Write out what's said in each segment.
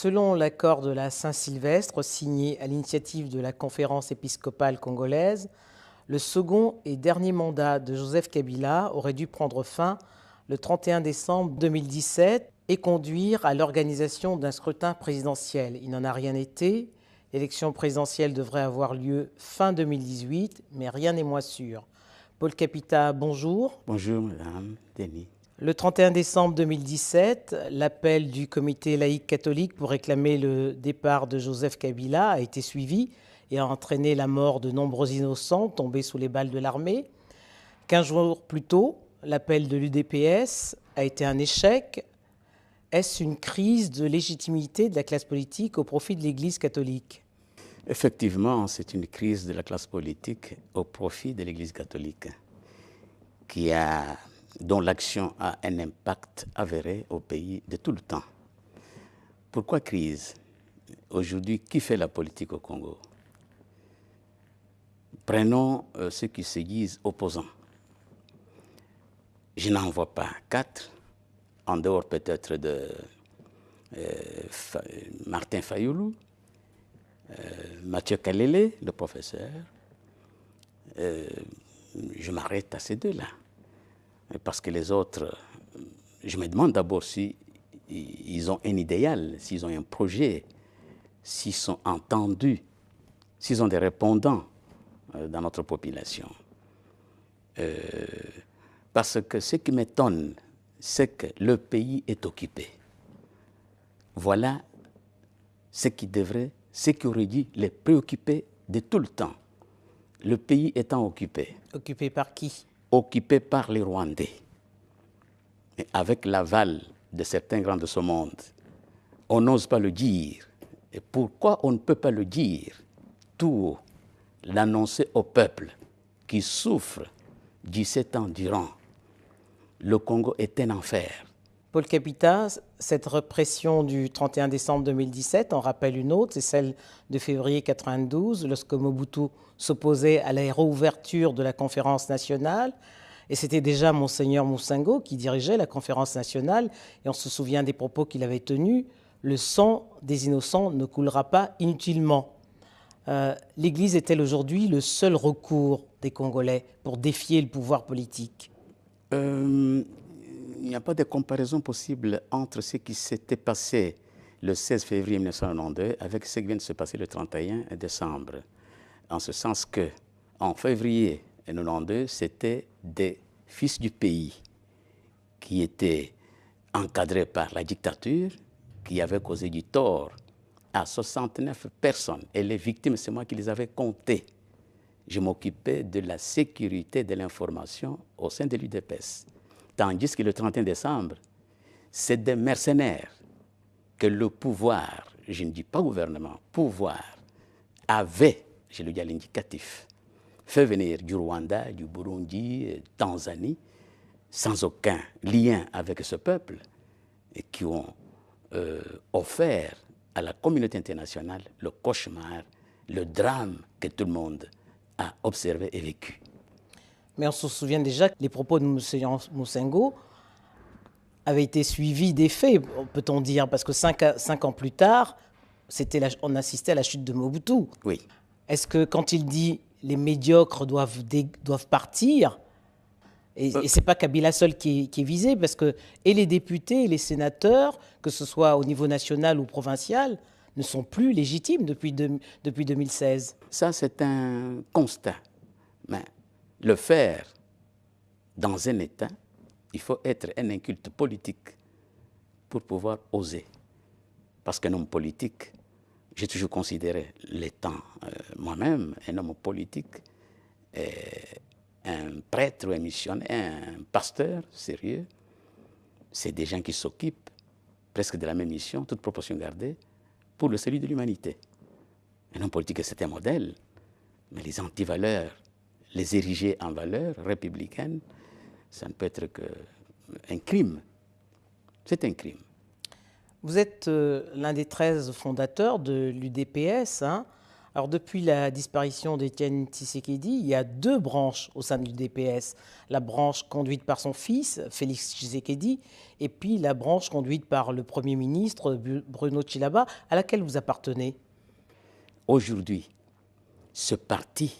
selon l'accord de la Saint-Sylvestre signé à l'initiative de la Conférence épiscopale congolaise, le second et dernier mandat de Joseph Kabila aurait dû prendre fin le 31 décembre 2017 et conduire à l'organisation d'un scrutin présidentiel. Il n'en a rien été. L'élection présidentielle devrait avoir lieu fin 2018, mais rien n'est moins sûr. Paul Capita, bonjour. Bonjour, Madame Denis. Le 31 décembre 2017, l'appel du comité laïque catholique pour réclamer le départ de Joseph Kabila a été suivi et a entraîné la mort de nombreux innocents tombés sous les balles de l'armée. 15 jours plus tôt, l'appel de l'UDPS a été un échec. Est-ce une crise de légitimité de la classe politique au profit de l'Église catholique ? Effectivement, c'est une crise de la classe politique au profit de l'Église catholique dont l'action a un impact avéré au pays de tout le temps. Pourquoi crise ? Aujourd'hui, qui fait la politique au Congo ? Prenons ceux qui se disent opposants. Je n'en vois pas 4, en dehors peut-être de Martin Fayoulou, Mathieu Kalele, le professeur. Je m'arrête à ces deux-là. Parce que les autres, je me demande d'abord si ils ont un idéal, s'ils ont un projet, s'ils sont entendus, s'ils ont des répondants dans notre population. Parce que ce qui m'étonne, c'est que le pays est occupé. Voilà ce qui aurait dû les préoccuper de tout le temps. Le pays étant occupé. Occupé par qui ? Occupé par les Rwandais. Et avec l'aval de certains grands de ce monde, on n'ose pas le dire. Et pourquoi on ne peut pas le dire tout haut, l'annoncer au peuple qui souffre 17 ans durant? Le Congo est un enfer. Paul Capita, cette répression du 31 décembre 2017 en rappelle une autre, c'est celle de février 1992, lorsque Mobutu s'opposait à la réouverture de la conférence nationale. Et c'était déjà Monseigneur Moussingo qui dirigeait la conférence nationale. Et on se souvient des propos qu'il avait tenus. Le sang des innocents ne coulera pas inutilement. L'Église est-elle aujourd'hui le seul recours des Congolais pour défier le pouvoir politique ? Il n'y a pas de comparaison possible entre ce qui s'était passé le 16 février 1992 avec ce qui vient de se passer le 31 décembre. En ce sens que, en février 1992, c'était des fils du pays qui étaient encadrés par la dictature, qui avaient causé du tort à 69 personnes. Et les victimes, c'est moi qui les avais comptées. Je m'occupais de la sécurité de l'information au sein de l'UDPS. Tandis que le 31 décembre, c'est des mercenaires que le pouvoir, je ne dis pas gouvernement, pouvoir, avait, je le dis à l'indicatif, fait venir du Rwanda, du Burundi, Tanzanie, sans aucun lien avec ce peuple, et qui ont offert à la communauté internationale le cauchemar, le drame que tout le monde a observé et vécu. Mais on se souvient déjà que les propos de M. Moussingo avaient été suivis des faits, peut-on dire, parce que 5 ans plus tard, on assistait à la chute de Mobutu. Oui. Est-ce que quand il dit les médiocres doivent partir, et ce n'est pas Kabila seul qui est visé, parce que et les députés et les sénateurs, que ce soit au niveau national ou provincial, ne sont plus légitimes depuis 2016. Ça, c'est un constat. Mais le faire dans un État, il faut être un inculte politique pour pouvoir oser. Parce qu'un homme politique, j'ai toujours considéré l'étant moi-même un homme politique, un prêtre ou un missionnaire, un pasteur sérieux, c'est des gens qui s'occupent presque de la même mission, toute proportion gardée, pour le salut de l'humanité. Un homme politique, c'est un modèle, mais les antivaleurs, les ériger en valeurs républicaines, ça ne peut être qu'un crime. C'est un crime. Vous êtes l'un des 13 fondateurs de l'UDPS. Alors, depuis la disparition d'Étienne Tshisekedi, il y a deux branches au sein du DPS. La branche conduite par son fils, Félix Tshisekedi, et puis la branche conduite par le Premier ministre, Bruno Tshilaba, à laquelle vous appartenez. Aujourd'hui, ce parti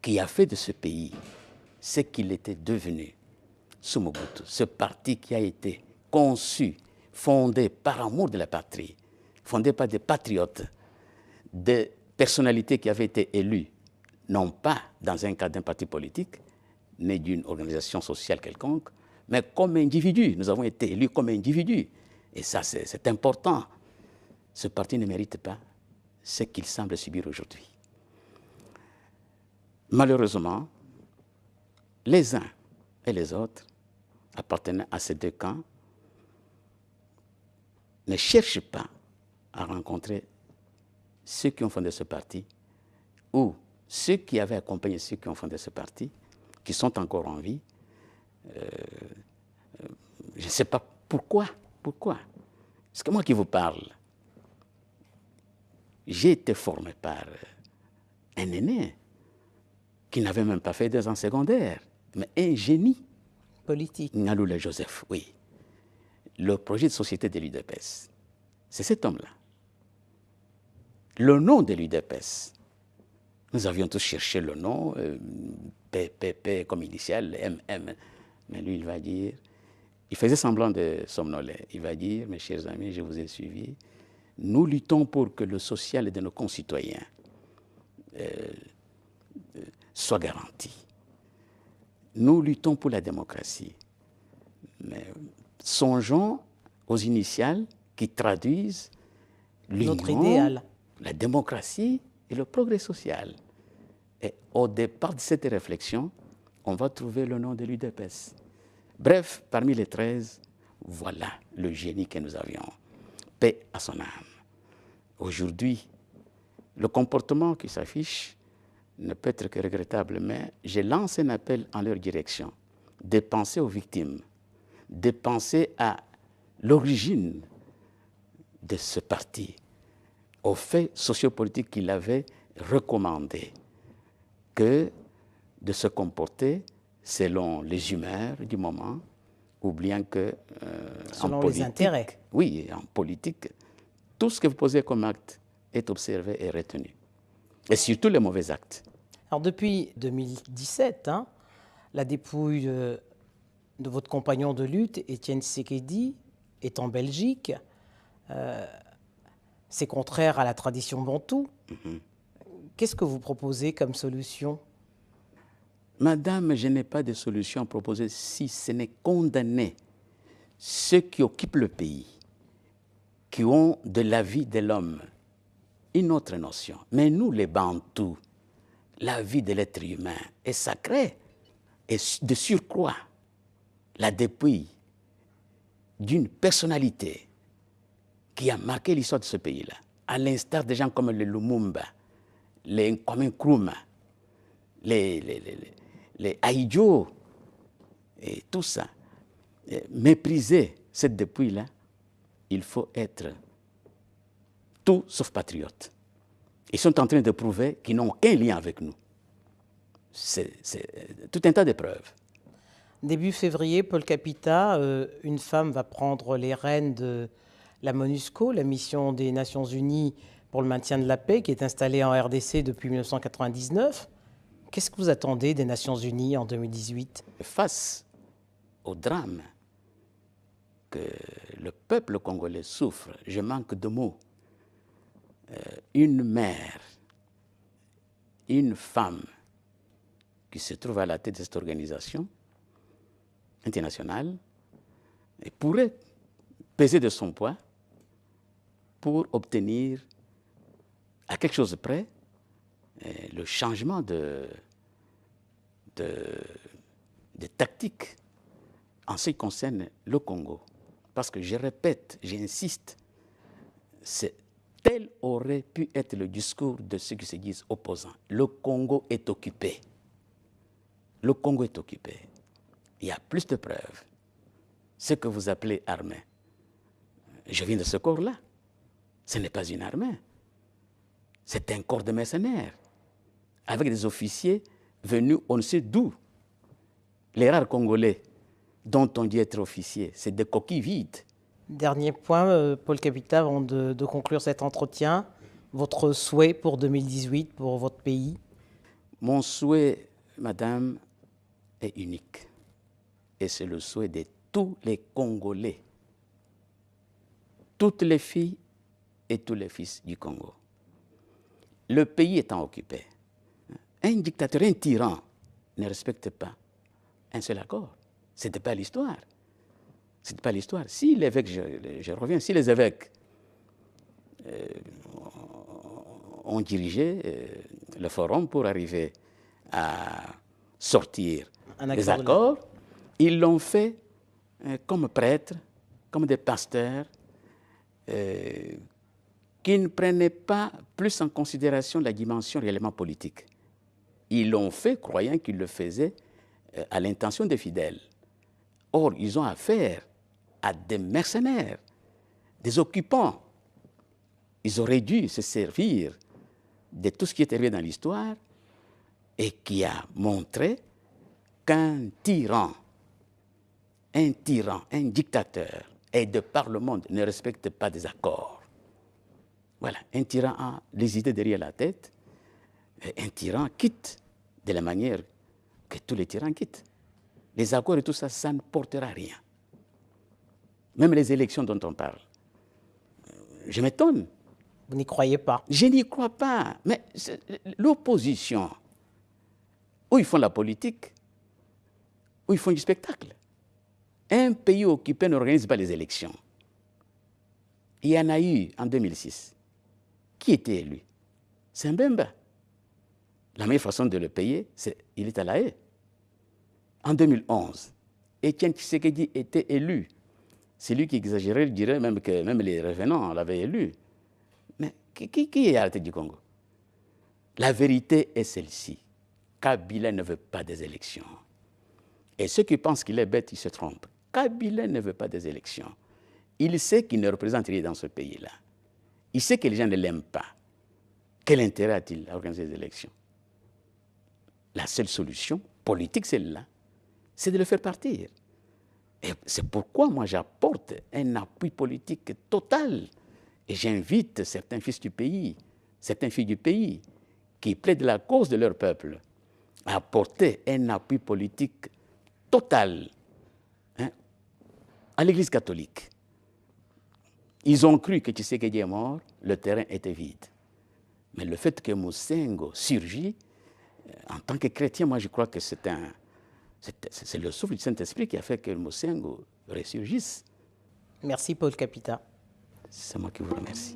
qui a fait de ce pays ce qu'il était devenu sous Mobutu, ce parti qui a été conçu, fondé par amour de la patrie, fondé par des patriotes, des personnalités qui avaient été élues, non pas dans un cadre d'un parti politique, mais d'une organisation sociale quelconque, mais comme individus. Nous avons été élus comme individus. Et ça, c'est important. Ce parti ne mérite pas ce qu'il semble subir aujourd'hui. Malheureusement, les uns et les autres appartenant à ces deux camps ne cherchent pas à rencontrer ceux qui ont fondé ce parti ou ceux qui avaient accompagné ceux qui ont fondé ce parti, qui sont encore en vie. Je ne sais pas pourquoi. Pourquoi? Parce que moi qui vous parle, j'ai été formé par un aîné qui n'avait même pas fait 2 ans secondaires, mais un génie. Politique. Ngaloula Joseph, oui. Le projet de société de l'UDPS, c'est cet homme-là. Le nom de l'UDPS, nous avions tous cherché le nom, PPP comme initial, MM, mais lui il va dire, il faisait semblant de somnoler, il va dire, mes chers amis, je vous ai suivis, nous luttons pour que le social de nos concitoyens soit garanti. Nous luttons pour la démocratie. Mais songeons aux initiales qui traduisent notre idéal, la démocratie et le progrès social. Et au départ de cette réflexion, on va trouver le nom de l'UDPS. Bref, parmi les 13, voilà le génie que nous avions. Paix à son âme. Aujourd'hui, le comportement qui s'affiche ne peut être que regrettable, mais je lance un appel en leur direction, de penser aux victimes, de penser à l'origine de ce parti, aux faits sociopolitiques qu'il avait recommandé, que de se comporter selon les humeurs du moment, ou bien que selon en politique, les intérêts. Oui, en politique, tout ce que vous posez comme acte est observé et retenu. Et surtout les mauvais actes. Alors depuis 2017, la dépouille de votre compagnon de lutte, Étienne Tshisekedi, est en Belgique. C'est contraire à la tradition bantoue. Qu'est-ce que vous proposez comme solution? Madame, je n'ai pas de solution à proposer si ce n'est condamner ceux qui occupent le pays, qui ont de la vie de l'homme une autre notion. Mais nous, les Bantous, la vie de l'être humain est sacrée. Et de surcroît, la dépouille d'une personnalité qui a marqué l'histoire de ce pays-là, à l'instar de gens comme les Lumumba, les Kwame Nkrumah, les Ahidjo, et tout ça, mépriser cette dépouille-là, il faut être tout sauf patriote. Ils sont en train de prouver qu'ils n'ont aucun lien avec nous. C'est tout un tas de preuves. Début février, Paul Capita, une femme va prendre les rênes de la MONUSCO, la mission des Nations Unies pour le maintien de la paix, qui est installée en RDC depuis 1999. Qu'est-ce que vous attendez des Nations Unies en 2018? Face au drame que le peuple congolais souffre, je manque de mots. Une mère, une femme qui se trouve à la tête de cette organisation internationale et pourrait peser de son poids pour obtenir à quelque chose près le changement de tactique en ce qui concerne le Congo. Parce que je répète, j'insiste, tel aurait pu être le discours de ceux qui se disent opposants. Le Congo est occupé. Le Congo est occupé. Il y a plus de preuves. Ce que vous appelez armée. Je viens de ce corps-là. Ce n'est pas une armée. C'est un corps de mercenaires, avec des officiers venus on ne sait d'où. Les rares Congolais dont on dit être officiers, c'est des coquilles vides. Dernier point, Paul Capita, avant de conclure cet entretien, votre souhait pour 2018, pour votre pays? Mon souhait, madame, est unique. Et c'est le souhait de tous les Congolais, toutes les filles et tous les fils du Congo. Le pays étant occupé, un dictateur, un tyran ne respecte pas un seul accord. Ce n'était pas l'histoire. Ce n'était pas l'histoire. Si l'évêque, je reviens, si les évêques ont dirigé le forum pour arriver à sortir des accords, ils l'ont fait comme prêtres, comme des pasteurs, qui ne prenaient pas plus en considération la dimension réellement politique. Ils l'ont fait croyant qu'ils le faisaient à l'intention des fidèles. Or, ils ont affaire à des mercenaires, des occupants. Ils auraient dû se servir de tout ce qui est arrivé dans l'histoire et qui a montré qu'un tyran, un dictateur, et de par le monde ne respecte pas des accords. Voilà, un tyran a les idées derrière la tête, et un tyran quitte de la manière que tous les tyrans quittent. Les accords et tout ça, ça ne portera rien. Même les élections dont on parle. Je m'étonne. Vous n'y croyez pas? Je n'y crois pas. Mais l'opposition, où ils font la politique, où ils font du spectacle. Un pays occupé n'organise pas les élections. Il y en a eu en 2006. Qui était élu? C'est Mbemba. La meilleure façon de le payer, c'est il est à la haie. En 2011, Étienne Tshisekedi était élu. C'est lui qui exagérait, il dirait même que même les revenants l'avaient élu. Mais qui est à la tête du Congo? La vérité est celle-ci. Kabila ne veut pas des élections. Et ceux qui pensent qu'il est bête, ils se trompent. Kabila ne veut pas des élections. Il sait qu'il ne représente rien dans ce pays-là. Il sait que les gens ne l'aiment pas. Quel intérêt a-t-il à organiser des élections? La seule solution politique, celle-là, c'est de le faire partir. Et c'est pourquoi moi j'apporte un appui politique total. Et j'invite certains fils du pays, certaines filles du pays, qui plaident la cause de leur peuple, à apporter un appui politique total à l'Église catholique. Ils ont cru que Tshisekedi est mort, le terrain était vide. Mais le fait que Moussengo surgit, en tant que chrétien, moi je crois que c'est le souffle du Saint-Esprit qui a fait que Moussengo ressurgisse. Merci Paul Capita. C'est moi qui vous remercie.